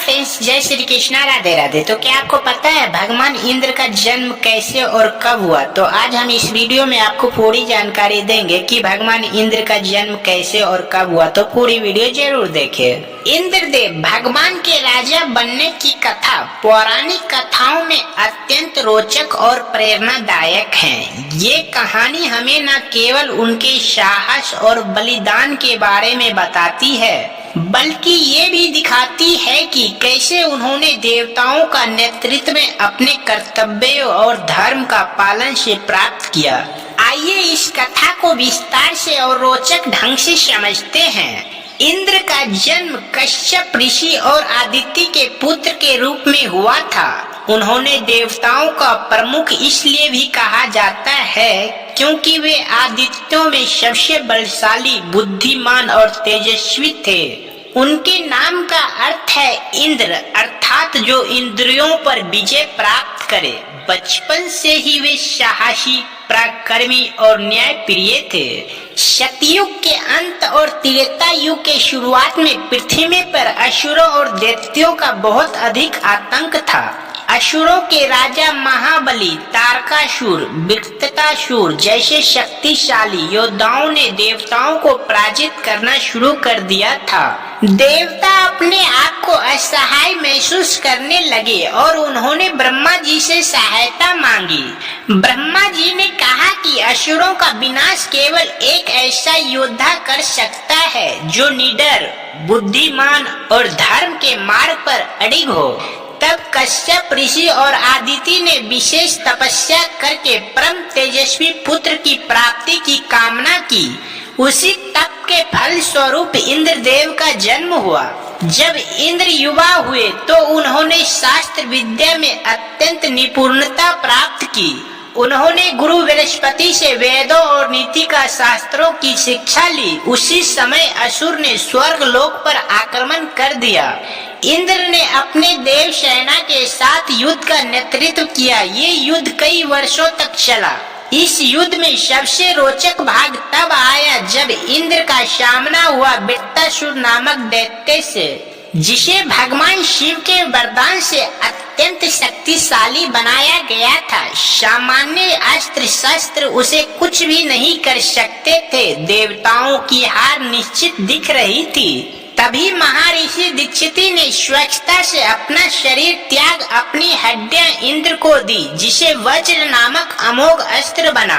Friends, जय श्री कृष्णा, राधे राधे। तो क्या आपको पता है भगवान इंद्र का जन्म कैसे और कब हुआ? तो आज हम इस वीडियो में आपको पूरी जानकारी देंगे कि भगवान इंद्र का जन्म कैसे और कब हुआ। तो पूरी वीडियो जरूर देखें। इंद्रदेव भगवान के राजा बनने की कथा पौराणिक कथाओं में अत्यंत रोचक और प्रेरणादायक है। ये कहानी हमें न केवल उनके साहस और बलिदान के बारे में बताती है, बल्कि ये भी दिखाती है कि कैसे उन्होंने देवताओं का नेतृत्व में अपने कर्तव्यों और धर्म का पालन से प्राप्त किया। आइए इस कथा को विस्तार से और रोचक ढंग से समझते हैं। इंद्र का जन्म कश्यप ऋषि और आदित्य के पुत्र के रूप में हुआ था। उन्होंने देवताओं का प्रमुख इसलिए भी कहा जाता है क्योंकि वे आदित्यों में सबसे बलशाली, बुद्धिमान और तेजस्वी थे। उनके नाम का अर्थ है इंद्र, अर्थात जो इंद्रियों पर विजय प्राप्त करे। बचपन से ही वे साहसी, पराक्रमी और न्यायप्रिय थे। सतयुग के अंत और त्रेता युग के शुरुआत में पृथ्वी पर असुरों और दैत्यों का बहुत अधिक आतंक था। असुरों के राजा महाबली, तारकासुर, वृत्रतासुर जैसे शक्तिशाली योद्धाओं ने देवताओं को पराजित करना शुरू कर दिया था। देवता अपने आप को असहाय महसूस करने लगे और उन्होंने ब्रह्मा जी से सहायता मांगी। ब्रह्मा जी ने कहा कि असुरों का विनाश केवल एक ऐसा योद्धा कर सकता है जो निडर, बुद्धिमान और धर्म के मार्ग पर अडिग हो। तब कश्यप ऋषि और आदित्य ने विशेष तपस्या करके परम तेजस्वी पुत्र की प्राप्ति की कामना की। उसी तप के फल स्वरूप इंद्रदेव का जन्म हुआ। जब इंद्र युवा हुए तो उन्होंने शास्त्र विद्या में अत्यंत निपुणता प्राप्त की। उन्होंने गुरु बृहस्पति से वेदों और नीति का शास्त्रों की शिक्षा ली। उसी समय असुर ने स्वर्ग लोक पर आक्रमण कर दिया। इंद्र ने अपने देव सेना के साथ युद्ध का नेतृत्व किया। ये युद्ध कई वर्षों तक चला। इस युद्ध में सबसे रोचक भाग तब आया जब इंद्र का सामना हुआ वृत्रासुर नामक दैत्य से, जिसे भगवान शिव के वरदान से अत्यंत शक्तिशाली बनाया गया था। सामान्य अस्त्र शस्त्र उसे कुछ भी नहीं कर सकते थे। देवताओं की हार निश्चित दिख रही थी। तभी महर्षि दीक्षिति ने स्वच्छता से अपना शरीर त्याग अपनी हड्डियां इंद्र को दी, जिसे वज्र नामक अमोघ अस्त्र बना।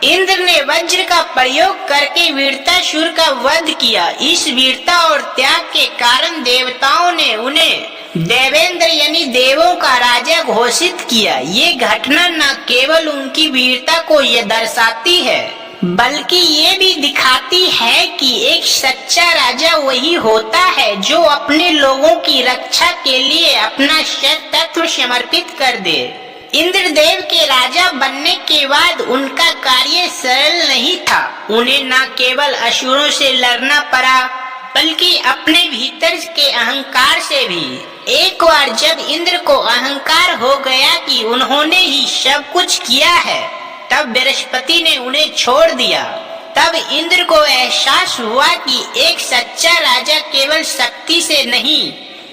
इंद्र ने वज्र का प्रयोग करके वृत्रासुर का वध किया। इस वीरता और त्याग के कारण देवताओं ने उन्हें देवेंद्र यानी देवों का राजा घोषित किया। ये घटना न केवल उनकी वीरता को ये दर्शाती है, बल्कि ये भी दिखाती है कि एक सच्चा राजा वही होता है जो अपने लोगों की रक्षा के लिए अपना सर्वस्व समर्पित कर दे। इंद्रदेव के राजा बनने के बाद उनका कार्य सरल नहीं था। उन्हें न केवल असुरों से लड़ना पड़ा, बल्कि अपने भीतर के अहंकार से भी। एक बार जब इंद्र को अहंकार हो गया कि उन्होंने ही सब कुछ किया है, तब बृहस्पति ने उन्हें छोड़ दिया। तब इंद्र को एहसास हुआ कि एक सच्चा राजा केवल शक्ति से नहीं,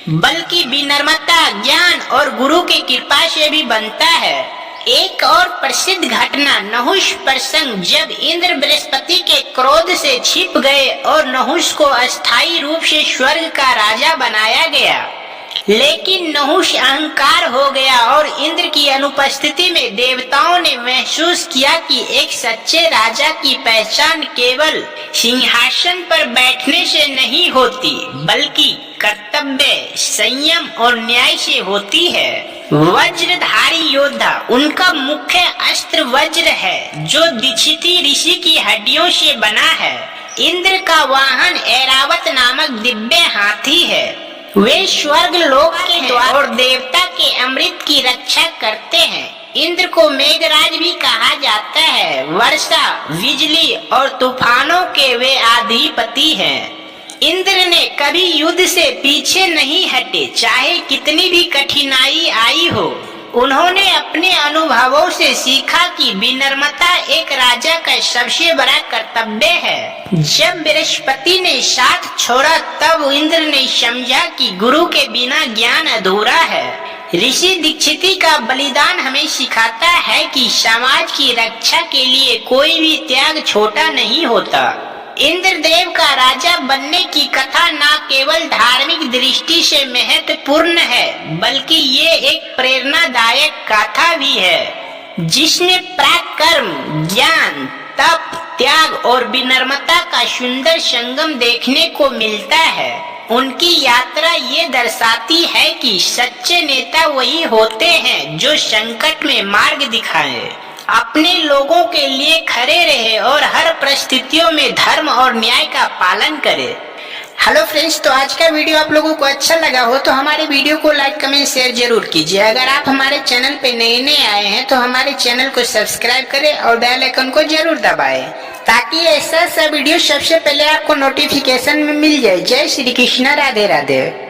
बल्कि विनम्रता, ज्ञान और गुरु की कृपा से भी बनता है। एक और प्रसिद्ध घटना नहुष प्रसंग, जब इंद्र बृहस्पति के क्रोध से छिप गए और नहुष को अस्थायी रूप से स्वर्ग का राजा बनाया गया। लेकिन नहुष अहंकार हो गया और इंद्र की अनुपस्थिति में देवताओं ने महसूस किया कि एक सच्चे राजा की पहचान केवल सिंहासन पर बैठने से नहीं होती, बल्कि कर्तव्य, संयम और न्याय से होती है। वज्रधारी योद्धा, उनका मुख्य अस्त्र वज्र है जो दीक्षिति ऋषि की हड्डियों से बना है। इंद्र का वाहन ऐरावत नामक दिव्य हाथी है। वे स्वर्ग लोक के द्वार और देवता के अमृत की रक्षा करते हैं। इंद्र को मेघराज भी कहा जाता है। वर्षा, बिजली और तूफानों के वे अधिपति हैं। इंद्र ने कभी युद्ध से पीछे नहीं हटे, चाहे कितनी भी कठिनाई आई हो। उन्होंने अपने अनुभवों से सीखा कि विनम्रता एक राजा का सबसे बड़ा कर्तव्य है। जब बृहस्पति ने साथ छोड़ा तब इंद्र ने समझा कि गुरु के बिना ज्ञान अधूरा है। ऋषि दीक्षिति का बलिदान हमें सिखाता है कि समाज की रक्षा के लिए कोई भी त्याग छोटा नहीं होता। इंद्रदेव का राजा बनने की कथा न केवल धार्मिक दृष्टि से महत्वपूर्ण है, बल्कि ये एक प्रेरणादायक गाथा भी है, जिसमें पराक्रम, ज्ञान, तप, त्याग और विनम्रता का सुंदर संगम देखने को मिलता है। उनकी यात्रा ये दर्शाती है कि सच्चे नेता वही होते हैं जो संकट में मार्ग दिखाएं, अपने लोगों के लिए खड़े रहे और हर परिस्थितियों में धर्म और न्याय का पालन करे। हेलो फ्रेंड्स, तो आज का वीडियो आप लोगों को अच्छा लगा हो तो हमारे वीडियो को लाइक, कमेंट, शेयर जरूर कीजिए। अगर आप हमारे चैनल पे नए आए हैं तो हमारे चैनल को सब्सक्राइब करें और बेल आइकन को जरूर दबाएं, ताकि ऐसा वीडियो सबसे पहले आपको नोटिफिकेशन में मिल जाए। जय श्री कृष्ण, राधे राधे।